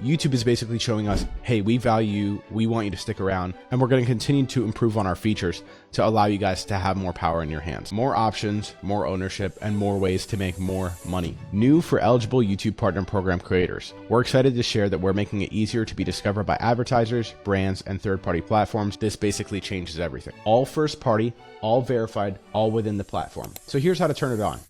YouTube is basically showing us, hey, we value you, we want you to stick around, and we're going to continue to improve on our features to allow you guys to have more power in your hands. More options, more ownership, and more ways to make more money. New for eligible YouTube Partner Program creators. We're excited to share that we're making it easier to be discovered by advertisers, brands, and third-party platforms. This basically changes everything. All first party, all verified, all within the platform. So here's how to turn it on.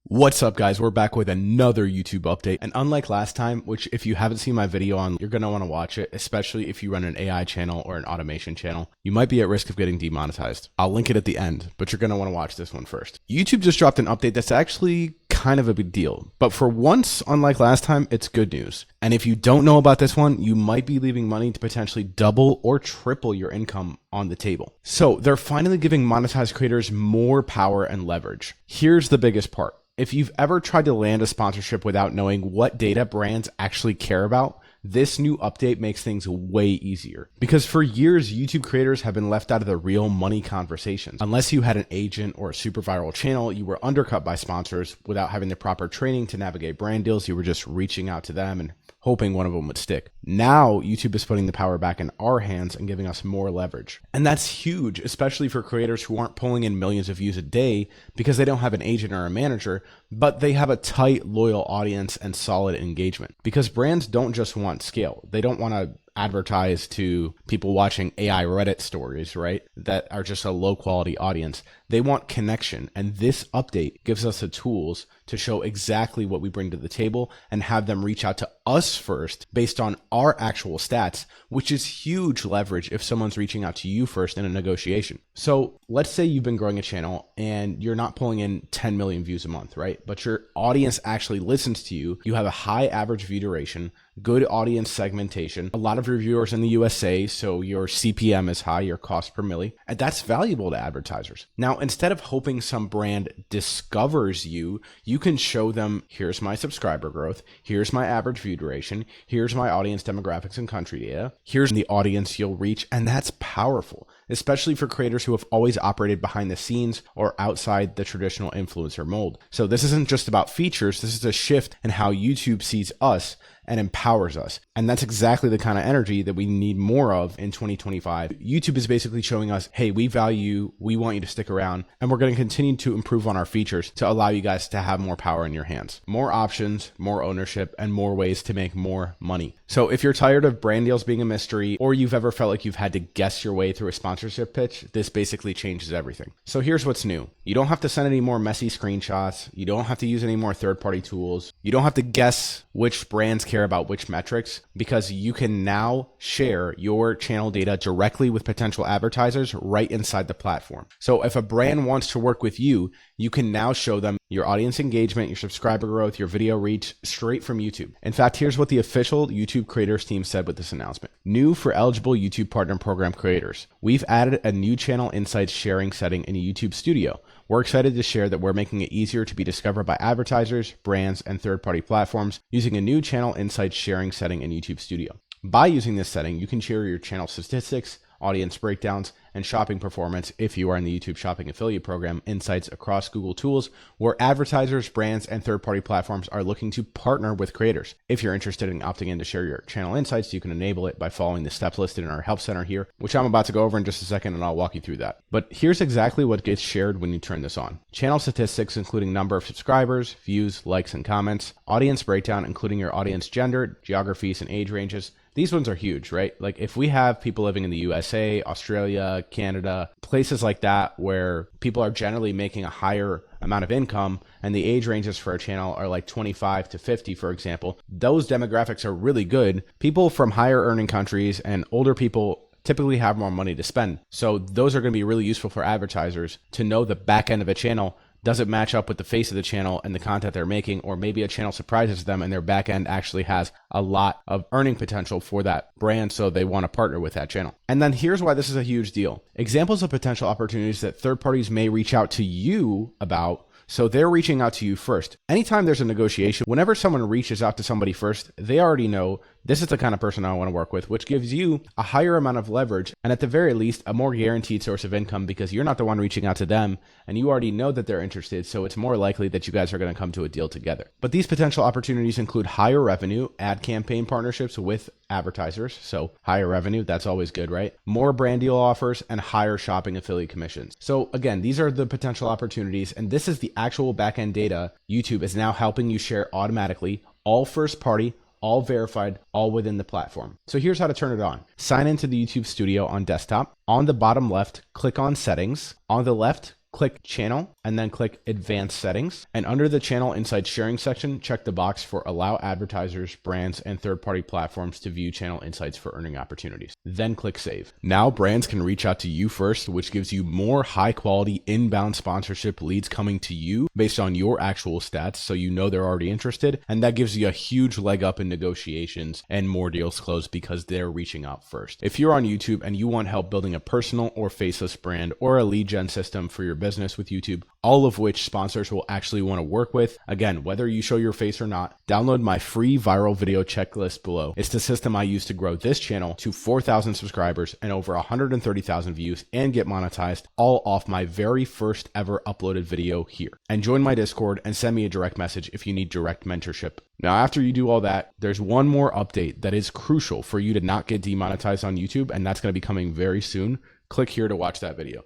What's up, guys? We're back with another YouTube update, and unlike last time, which if you haven't seen my video on, you're going to want to watch it, especially if you run an AI channel or an automation channel. You might be at risk of getting demonetized. I'll link it at the end, but you're going to want to watch this one first. YouTube just dropped an update that's actually kind of a big deal, but for once, unlike last time, it's good news. And if you don't know about this one, you might be leaving money to potentially double or triple your income on the table. So they're finally giving monetized creators more power and leverage. Here's the biggest part. If you've ever tried to land a sponsorship without knowing what data brands actually care about, this new update makes things way easier. Because for years, YouTube creators have been left out of the real money conversations. Unless you had an agent or a super viral channel, you were undercut by sponsors without having the proper training to navigate brand deals. You were just reaching out to them and hoping one of them would stick. Now, YouTube is putting the power back in our hands and giving us more leverage. And that's huge, especially for creators who aren't pulling in millions of views a day because they don't have an agent or a manager, but they have a tight, loyal audience and solid engagement. Because brands don't just want scale. They don't want to advertise to people watching AI Reddit stories, right? That are just a low quality audience. They want connection. And this update gives us the tools to show exactly what we bring to the table and have them reach out to us first based on our actual stats, which is huge leverage if someone's reaching out to you first in a negotiation. So let's say you've been growing a channel and you're not pulling in 10 million views a month, right? But your audience actually listens to you. You have a high average view duration, good audience segmentation, a lot of your viewers in the USA, so your CPM is high, your cost per milli, and that's valuable to advertisers. Now, instead of hoping some brand discovers you, you can show them, here's my subscriber growth, here's my average view duration, here's my audience demographics and country data, here's the audience you'll reach, and that's powerful, especially for creators who have always operated behind the scenes or outside the traditional influencer mold. So this isn't just about features, this is a shift in how YouTube sees us and empowers us. And that's exactly the kind of energy that we need more of in 2025. YouTube is basically showing us, hey, we value you, we want you to stick around, and we're going to continue to improve on our features to allow you guys to have more power in your hands. More options, more ownership, and more ways to make more money. So if you're tired of brand deals being a mystery, or you've ever felt like you've had to guess your way through a sponsorship pitch, this basically changes everything. So here's what's new. You don't have to send any more messy screenshots. You don't have to use any more third-party tools. You don't have to guess which brands care about which metrics, because you can now share your channel data directly with potential advertisers right inside the platform. So if a brand wants to work with you, you can now show them your audience engagement, your subscriber growth, your video reach straight from YouTube. In fact, here's what the official YouTube creators team said with this announcement. New for eligible YouTube Partner Program creators. We've added a new channel insights sharing setting in YouTube Studio. We're excited to share that we're making it easier to be discovered by advertisers, brands, and third-party platforms using a new channel insights sharing setting in YouTube Studio. By using this setting, you can share your channel statistics, audience breakdowns, and shopping performance if you are in the YouTube Shopping Affiliate Program insights across Google tools where advertisers, brands, and third-party platforms are looking to partner with creators. If you're interested in opting in to share your channel insights, you can enable it by following the steps listed in our help center here, which I'm about to go over in just a second, and I'll walk you through that. But here's exactly what gets shared when you turn this on. Channel statistics, including number of subscribers, views, likes, and comments. Audience breakdown, including your audience gender, geographies, and age ranges. These ones are huge, right? Like if we have people living in the USA, Australia, Canada, places like that where people are generally making a higher amount of income and the age ranges for a channel are like 25 to 50, for example, those demographics are really good. People from higher earning countries and older people typically have more money to spend. So those are going to be really useful for advertisers to know the back end of a channel. Does it match up with the face of the channel and the content they're making, or maybe a channel surprises them and their back end actually has a lot of earning potential for that brand, so they want to partner with that channel. And then here's why this is a huge deal. Examples of potential opportunities that third parties may reach out to you about. So they're reaching out to you first. Anytime there's a negotiation, whenever someone reaches out to somebody first, they already know This is the kind of person I want to work with, which gives you a higher amount of leverage and at the very least a more guaranteed source of income because you're not the one reaching out to them and you already know that they're interested, so it's more likely that you guys are going to come to a deal together. But these potential opportunities include higher revenue, ad campaign partnerships with advertisers, so higher revenue, that's always good, right? More brand deal offers and higher shopping affiliate commissions. So again, these are the potential opportunities, and this is the actual backend data YouTube is now helping you share automatically, all first party, all verified, all within the platform. So here's how to turn it on. Sign into the YouTube Studio on desktop. On the bottom left, click on settings. On the left, click channel and then click advanced settings. And under the channel inside sharing section, check the box for allow advertisers, brands, and third-party platforms to view channel insights for earning opportunities. Then click save. Now brands can reach out to you first, which gives you more high quality inbound sponsorship leads coming to you based on your actual stats. So you know they're already interested. And that gives you a huge leg up in negotiations and more deals closed because they're reaching out first. If you're on YouTube and you want help building a personal or faceless brand or a lead gen system for your business with YouTube, all of which sponsors will actually want to work with. Again, whether you show your face or not, download my free viral video checklist below. It's the system I use to grow this channel to 4,000 subscribers and over 130,000 views and get monetized, all off my very first ever uploaded video here. And join my Discord and send me a direct message if you need direct mentorship. Now, after you do all that, there's one more update that is crucial for you to not get demonetized on YouTube, and that's going to be coming very soon. Click here to watch that video.